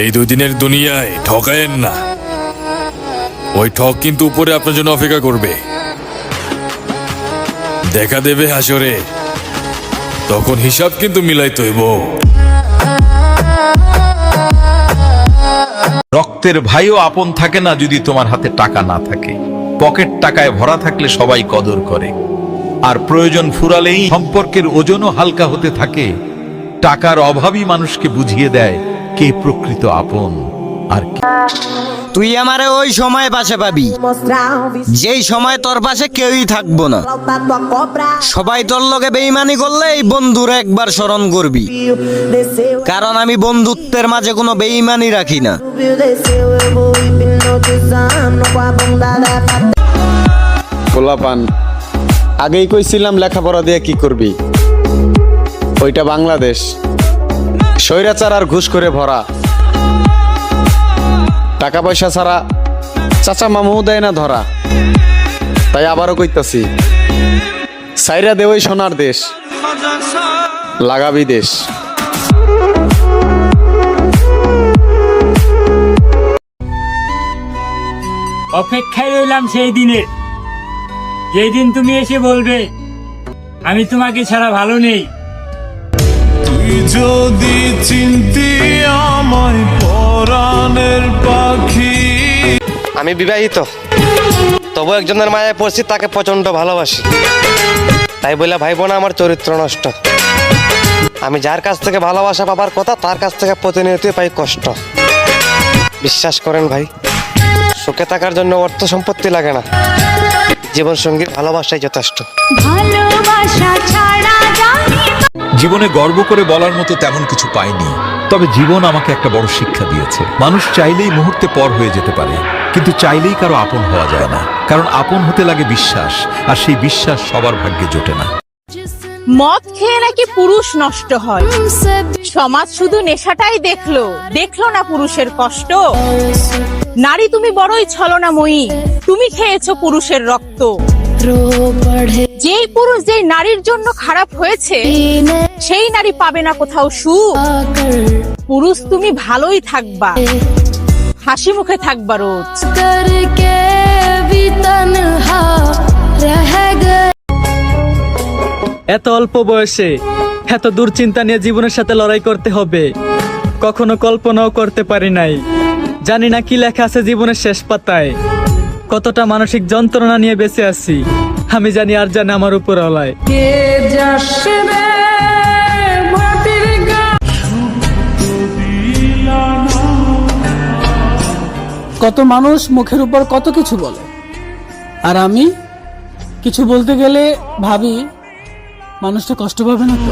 এই দুদিনের দুনিয়ায় ঠকায়েন না, ওই ঠক কিন্তু উপরে আপনার জন্য অপেক্ষা করবে। দেখা দেবে হাসরে, তখন হিসাব কিন্তু মিলাইতে হইব। রক্তের ভাইও আপন থাকে না যদি তোমার হাতে টাকা না থাকে। পকেট টাকায় ভরা থাকলে সবাই কদর করে, আর প্রয়োজন ফুরালেই সম্পর্কের ওজনও হালকা হতে থাকে। টাকার অভাবই মানুষকে বুঝিয়ে দেয় কে প্রকৃত আপন আর কে। তুই আমারে ওই সময় পাশে পাবি যেই সময় তোর পাশে কেউই থাকবো না। সবাই তোর লগে বেঈমানি করলে এই বন্ধুর একবার স্মরণ করবি, কারণ আমি বন্ধুত্বের মাঝে কোনো বেঈমানি রাখি না। পোলাপান আগেই কইছিলাম লেখাপড়া দিয়ে কি করবি, ওইটা বাংলাদেশ, স্বৈরাচার আর ঘুষ করে ভরা। টাকা পয়সা ছাড়া চাচা মামুও দেয় না ধরা। তাই আবারও কইতাছি, সাইরা দে ওই সোনার দেশ, লাগাবি দেশ। অপেক্ষায় রইলাম সেই দিনের, যেই দিন তুমি এসে বলবে আমি তোমাকে ছাড়া ভালো নেই। তুই যদি চিনতি আমায় পরাণের পাখি। আমি বিবাহিত, তবু একজনের মায়ায় পড়ছি, তাকে প্রচন্ড ভালোবাসি। তাই বলে ভাইব না আমার চরিত্র নষ্ট। আমি যার কাছ থেকে ভালোবাসা পাবার কথা, তার কাছ থেকে প্রতিনিয়তই পাই কষ্ট। বিশ্বাস করেন ভাই, সুখে থাকার জন্য অর্থ সম্পত্তি লাগে না, জীবন সঙ্গীর ভালোবাসাই যথেষ্ট। জীবনে গর্ব করে বলার মতো তেমন কিছু পাইনি, তবে জীবন আমাকে একটা বড় শিক্ষা দিয়েছে। মানুষ চাইলেই মুহূর্তে পর হয়ে যেতে পারে, কিন্তু চাইলেই কারো আপন হওয়া যায় না। কারণ আপন হতে লাগে বিশ্বাস, আর সেই বিশ্বাস সবার ভাগ্যে জোটে না। মদ খেয়ে নাকি পুরুষ নষ্ট হয়, সমাজ শুধু নেশাটাই দেখলো না পুরুষের কষ্ট। নারী তুমি বড়ই ছলনাময়ী, তুমি খেয়েছো পুরুষের রক্ত। যেই পুরুষ যেই নারীর জন্য খারাপ হয়েছে, সেই নারী পাবে না কোথাও সুখ। পুরুষ তুমি ভালোই থাকবা, হাসি মুখে থাকবা রোজ। এত অল্প বয়সে এত দুশ্চিন্তা নিয়ে জীবনের সাথে লড়াই করতে হবে, কখনো কল্পনাও করতে পারি নাই। জানি না কি লেখা আছে জীবনের শেষ পাতায়, কতটা মানসিক যন্ত্রণা নিয়ে বেঁচে আছি আমি জানি, আর জানে আমার উপরওয়ালায়। কত মানুষ মুখের উপর কত কিছু বলে, আর আমি কিছু বলতে গেলে ভাবি মানুষটা কষ্ট পাবে না তো।